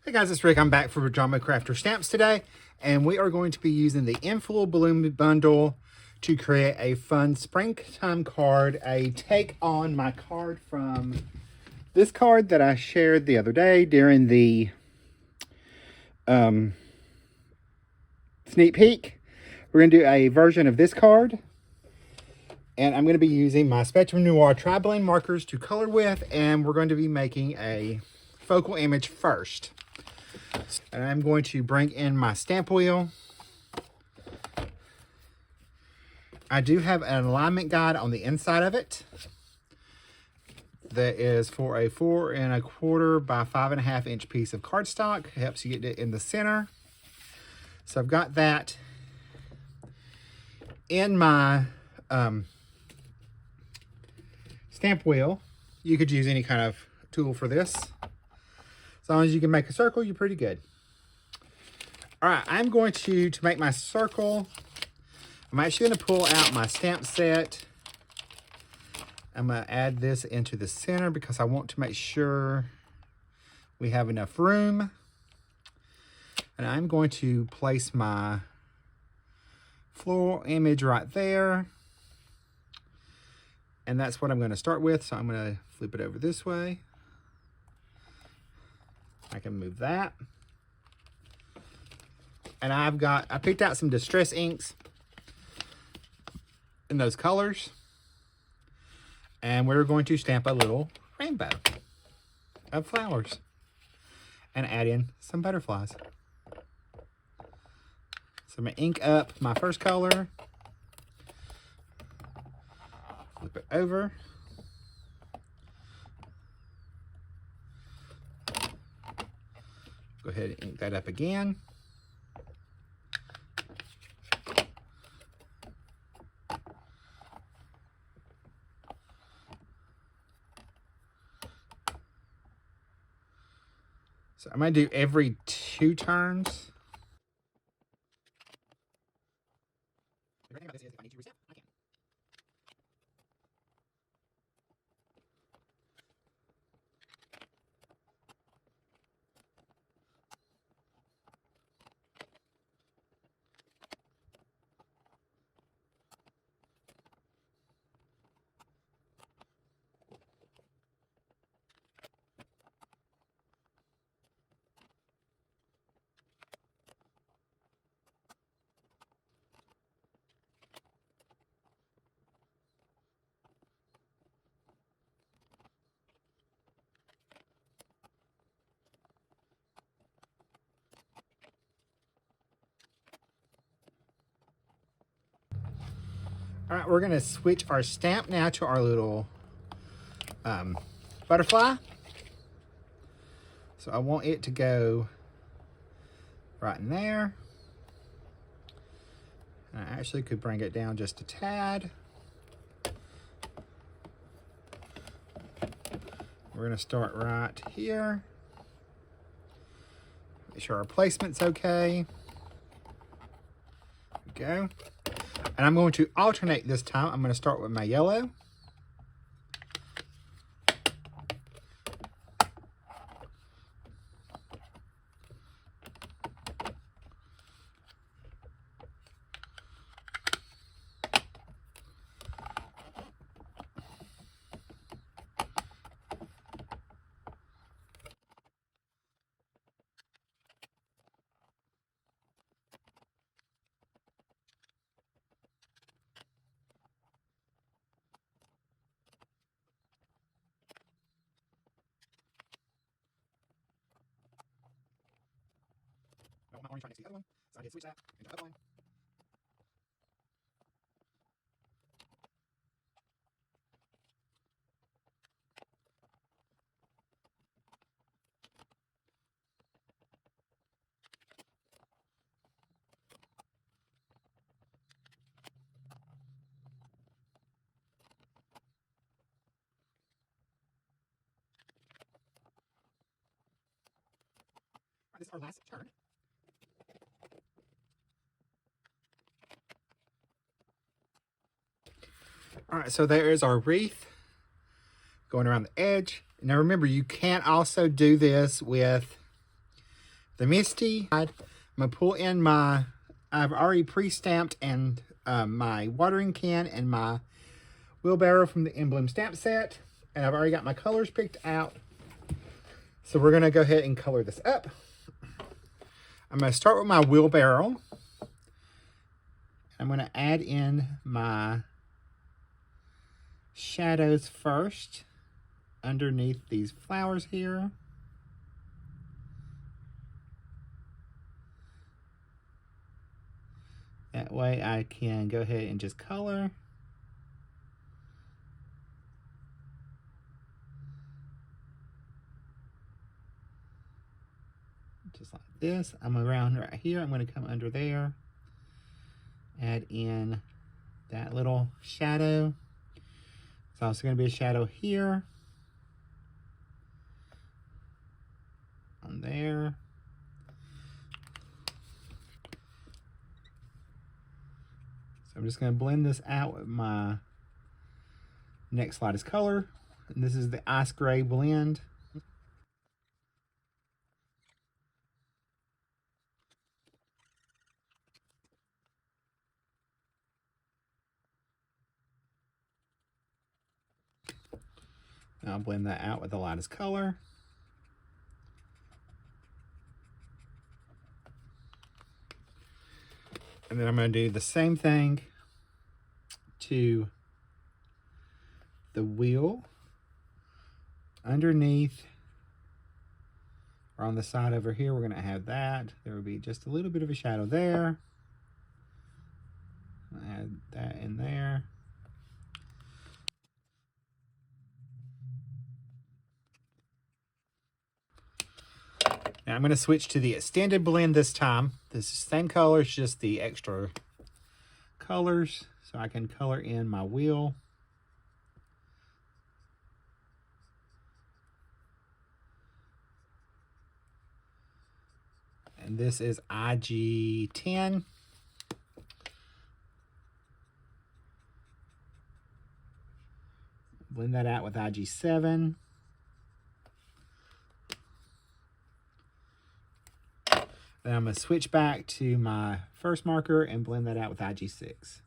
Hey guys, it's Rick. I'm back for Pajama Crafter Stamps today, and we are going to be using the Inflow Balloon Bundle to create a fun springtime card, a take on my card from this card that I shared the other day during the sneak peek. We're going to do a version of this card, and I'm going to be using my Spectrum Noir Tri-Blend markers to color with, and we're going to be making a focal image first. And I'm going to bring in my stamp wheel. I do have an alignment guide on the inside of it that is for a 4 1/4 by 5 1/2 inch piece of cardstock. It helps you get it in the center. So I've got that in my stamp wheel. You could use any kind of tool for this. As long as you can make a circle, you're pretty good. All right, I'm going to make my circle, I'm actually going to pull out my stamp set. I'm going to add this into the center because I want to make sure we have enough room. And I'm going to place my floral image right there. And that's what I'm going to start with. So I'm going to flip it over this way. I can move that. And I picked out some distress inks in those colors. And we're going to stamp a little rainbow of flowers and add in some butterflies. So I'm going to ink up my first color. Flip it over. Go ahead and ink that up again. So I'm going to do every 2 turns. The great thing about this is if I need to restamp, I can. All right, we're going to switch our stamp now to our little butterfly. So I want it to go right in there. And I actually could bring it down just a tad. We're going to start right here. Make sure our placement's okay. There we go. And I'm going to alternate this time. I'm going to start with my yellow. I want my orange right next to the other one, so I did switch that into outline. All right, this is our last turn. All right, so there is our wreath going around the edge. Now remember, you can also do this with the Misty. I'm going to pull in my, I've already pre-stamped and my watering can and my wheelbarrow from the emblem stamp set. And I've already got my colors picked out. So we're going to go ahead and color this up. I'm going to start with my wheelbarrow. I'm going to add in my shadows first underneath these flowers here. That way I can go ahead and just color. Just like this. I'm around right here. I'm going to come under there. Add in that little shadow. There's also going to be a shadow here. On there. So I'm just going to blend this out with my next lightest color. And this is the ice gray blend. I'll blend that out with the lightest color. And then I'm going to do the same thing to the wheel underneath or on the side over here. We're going to have that. There will be just a little bit of a shadow there. I'll add that in there. Now I'm going to switch to the extended blend this time. This is the same color, it's just the extra colors. So I can color in my wheel. And this is IG10. Blend that out with IG7. Then I'm going to switch back to my first marker and blend that out with IG6.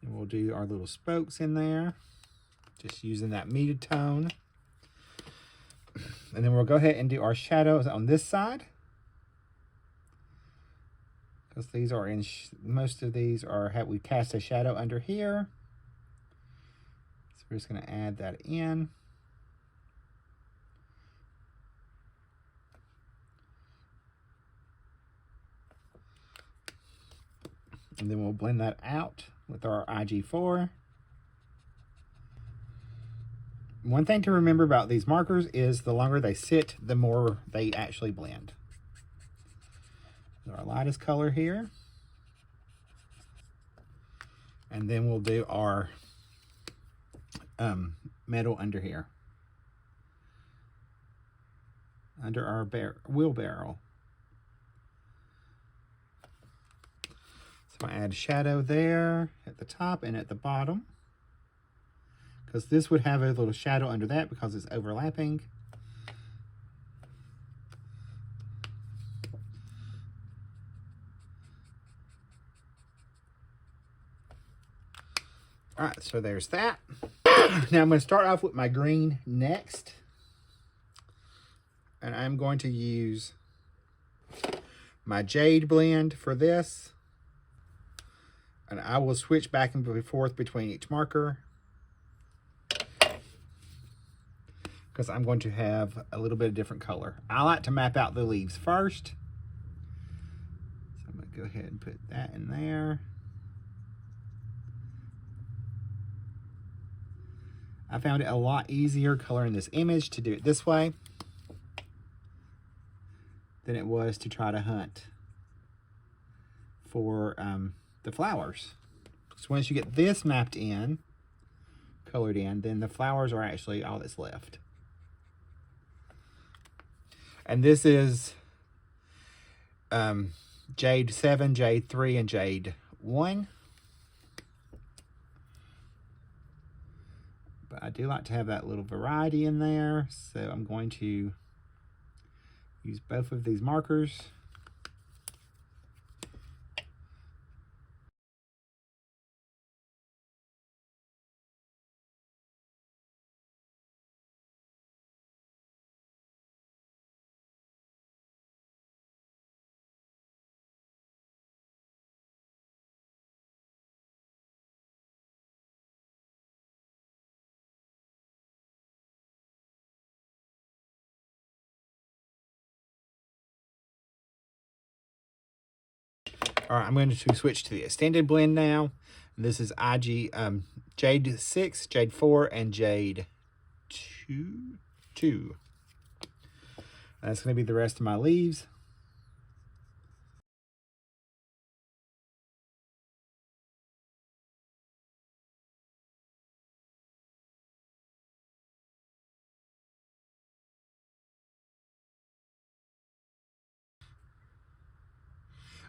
And we'll do our little spokes in there, just using that muted tone. And then we'll go ahead and do our shadows on this side. Because these are in, most of these are, we cast a shadow under here. So we're just going to add that in. And then we'll blend that out with our IG4. One thing to remember about these markers is the longer they sit, the more they actually blend. So our lightest color here. And then we'll do our metal under here. Under our wheelbarrow. So I add shadow there at the top and at the bottom. Because this would have a little shadow under that because it's overlapping. All right, so there's that. Now I'm going to start off with my green next. And I'm going to use my jade blend for this. And I will switch back and forth between each marker. Because I'm going to have a little bit of different color. I like to map out the leaves first. So I'm going to go ahead and put that in there. I found it a lot easier coloring this image to do it this way than it was to try to hunt for the flowers. So once you get this mapped in, colored in, then the flowers are actually all that's left. And this is Jade 7, Jade 3, and Jade 1. But I do like to have that little variety in there, so I'm going to use both of these markers. All right, I'm going to switch to the extended blend now. This is Jade 6, Jade 4, and Jade 2. That's going to be the rest of my leaves.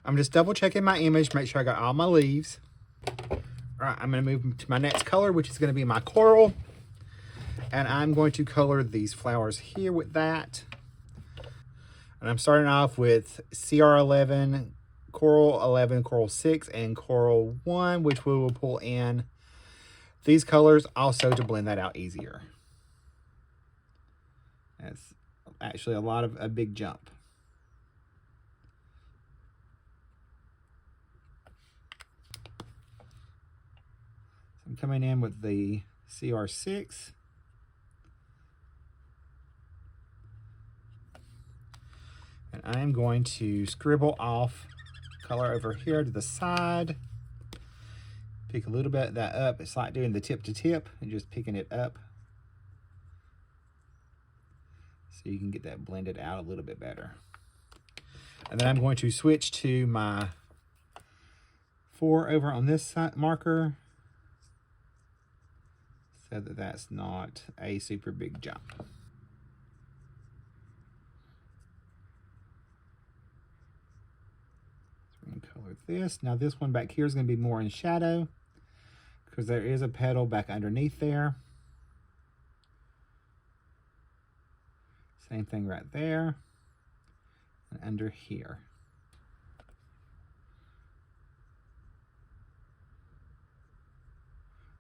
I'm just double checking my image, make sure I got all my leaves. All right, I'm going to move to my next color, which is going to be my coral. And I'm going to color these flowers here with that. And I'm starting off with CR11, Coral 11, Coral 6, and Coral 1, which we will pull in these colors also to blend that out easier. That's actually a big jump. I'm coming in with the CR6. And I'm going to scribble off color over here to the side. Pick a little bit of that up. It's like doing the tip to tip and just picking it up. So you can get that blended out a little bit better. And then I'm going to switch to my 4 over on this side marker, so that that's not a super big jump. So we're going to color this. Now this one back here is going to be more in shadow because there is a petal back underneath there. Same thing right there and under here.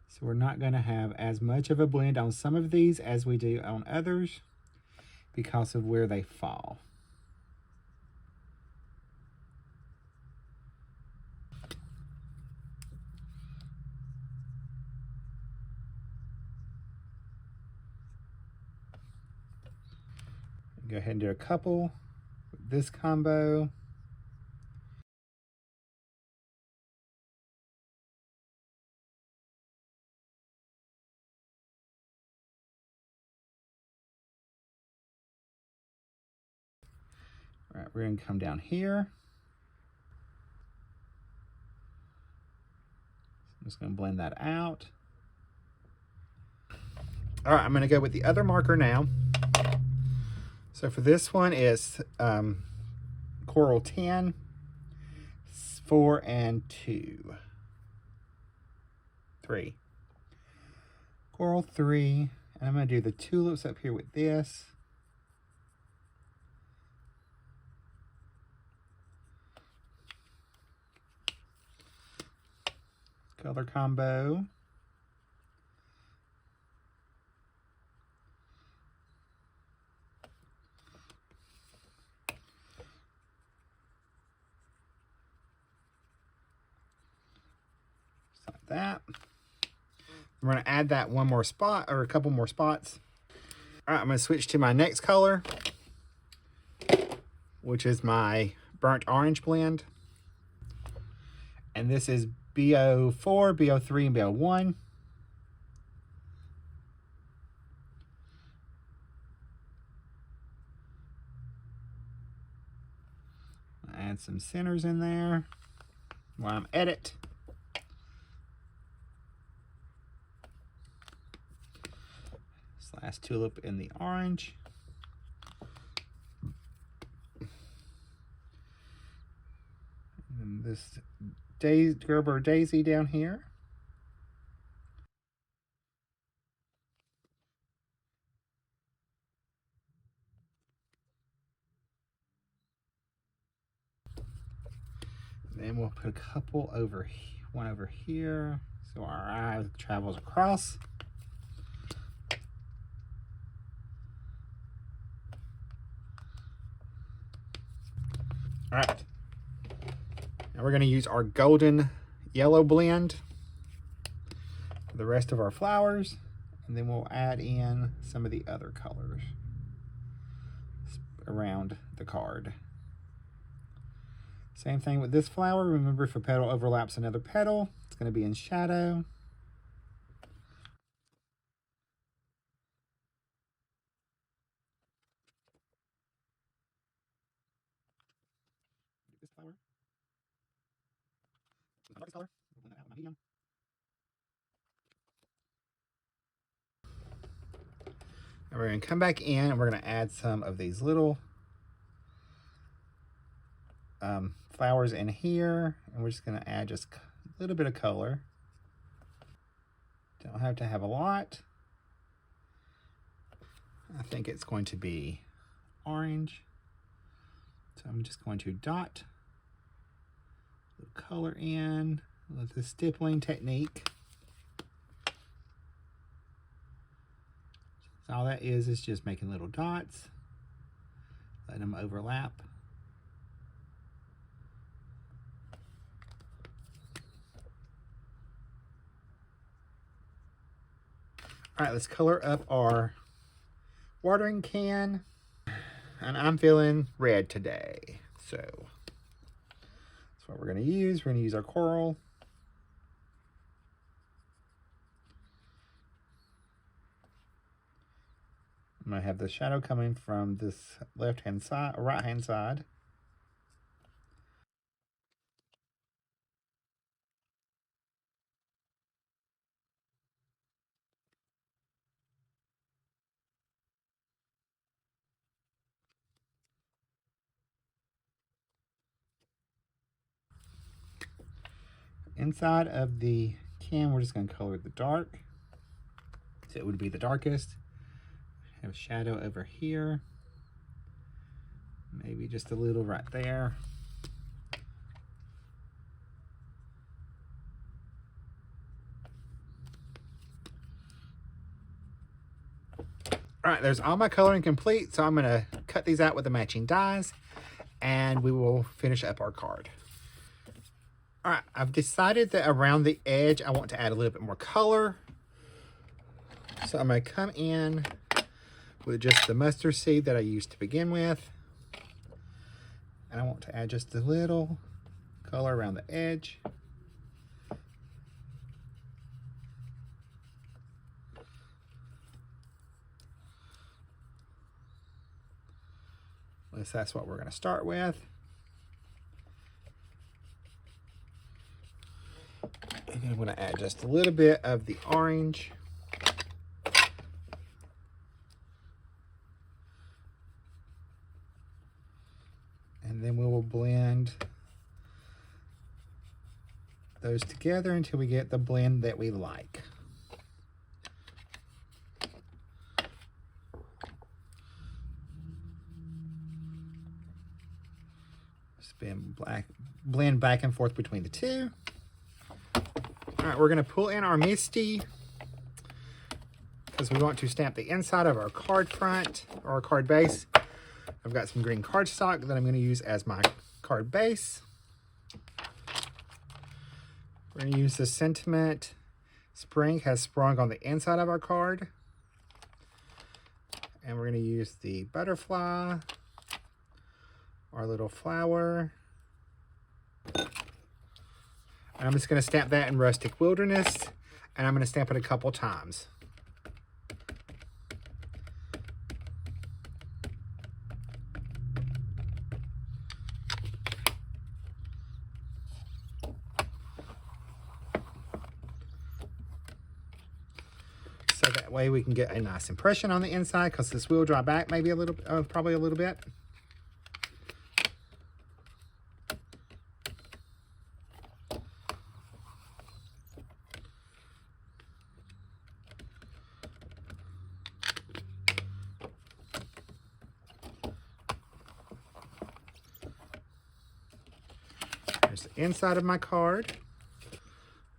So we're not going to have as much of a blend on some of these as we do on others because of where they fall. Go ahead and do a couple with this combo. All right, we're going to come down here. I'm just going to blend that out. All right, I'm going to go with the other marker now. So for this one is Coral 10, 4, and 2. 3. Coral 3, and I'm going to do the tulips up here with this. Color combo. Just like that. We're going to add that one more spot, or a couple more spots. All right, I'm going to switch to my next color, which is my burnt orange blend. And this is BO4, BO3, and BO1. Add some centers in there while I'm at it. This last tulip in the orange. And this Gerber daisy down here. Then we'll put a couple over, one over here, so our eye travels across. All right. Now we're going to use our golden yellow blend for the rest of our flowers, and then we'll add in some of the other colors around the card. Same thing with this flower. Remember, if a petal overlaps another petal, it's going to be in shadow. This flower. The darkest color. We'll blend that out with my medium. And we're going to come back in and we're going to add some of these little flowers in here, and we're just going to add just a little bit of color. Don't have to have a lot. I think it's going to be orange, so I'm just going to dot the color in with the stippling technique. So all that is just making little dots, letting them overlap. All right, let's color up our watering can. And I'm feeling red today, so that's what we're going to use. We're going to use our coral. I'm going to have the shadow coming from this left-hand side, or right-hand side. Inside of the can, we're just going to color the dark, so it would be the darkest. Have a shadow over here, maybe just a little right there. All right, there's all my coloring complete, so I'm going to cut these out with the matching dies, and we will finish up our card. All right, I've decided that around the edge, I want to add a little bit more color. So I'm going to come in with just the mustard seed that I used to begin with. And I want to add just a little color around the edge. At least that's what we're going to start with. And then I'm going to add just a little bit of the orange. And then we will blend those together until we get the blend that we like. Blend back and forth between the two. All right, we're going to pull in our Misty because we want to stamp the inside of our card front or our card base. I've got some green cardstock that I'm going to use as my card base. We're going to use the sentiment Spring Has Sprung on the inside of our card. And we're going to use the butterfly, our little flower. And I'm just going to stamp that in Rustic Wilderness, and I'm going to stamp it a couple times. So that way we can get a nice impression on the inside, because this will dry back maybe a little, probably a little bit. the inside of my card.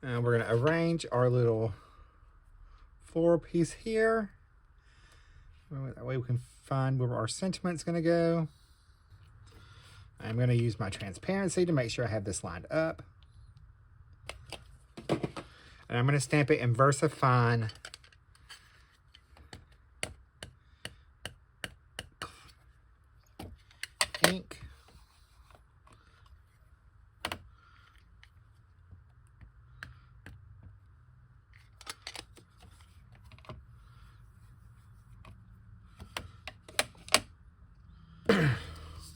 And we're going to arrange our little floral piece here. That way we can find where our sentiment's going to go. I'm going to use my transparency to make sure I have this lined up. And I'm going to stamp it in VersaFine ink.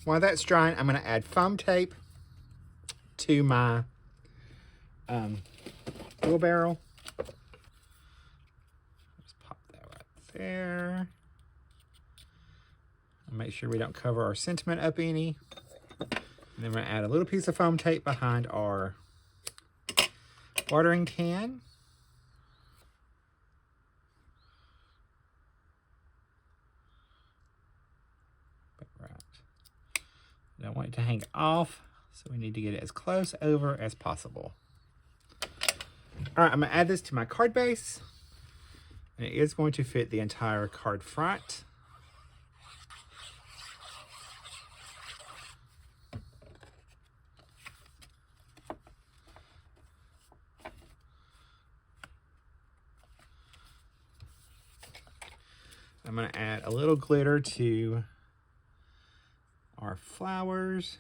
While that's drying, I'm going to add foam tape to my wheelbarrow. Just pop that right there. And make sure we don't cover our sentiment up any. And then we're going to add a little piece of foam tape behind our watering can. Don't want it to hang off, so we need to get it as close over as possible. All right, I'm going to add this to my card base. And it is going to fit the entire card front. I'm going to add a little glitter to our flowers.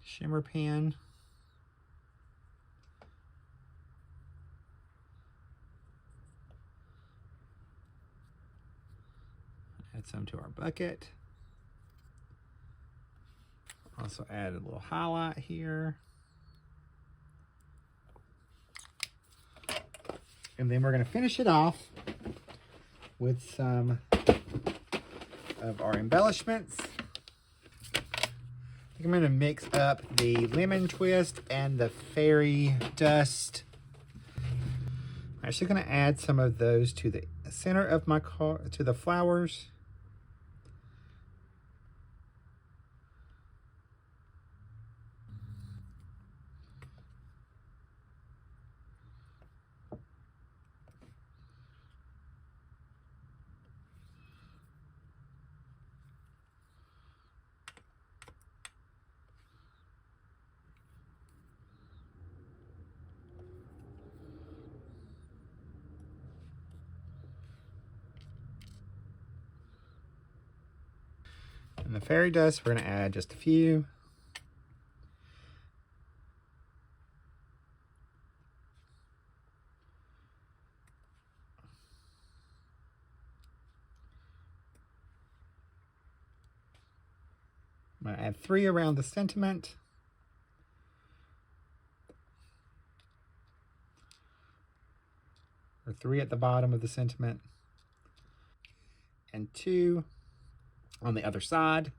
Shimmer pen. Add some to our bucket. Also add a little highlight here. And then we're going to finish it off with some of our embellishments. I think I'm going to mix up the lemon twist and the fairy dust. I'm actually going to add some of those to the center of my card, to the flowers. And the fairy dust, we're going to add just a few. I'm going to add 3 around the sentiment. Or 3 at the bottom of the sentiment. And 2 on the other side.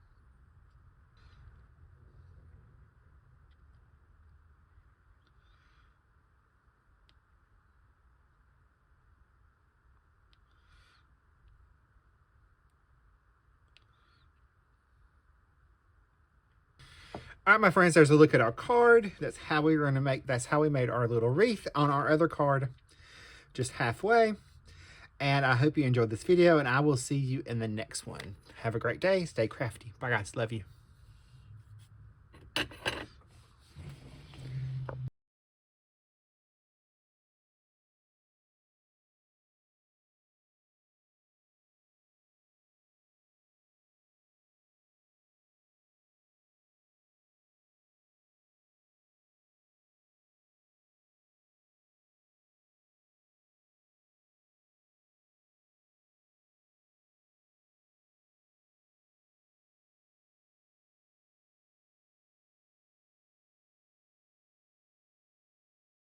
All right, my friends, there's a look at our card. That's how we made our little wreath on our other card, just halfway. And I hope you enjoyed this video, and I will see you in the next one. Have a great day. Stay crafty. Bye, guys. Love you.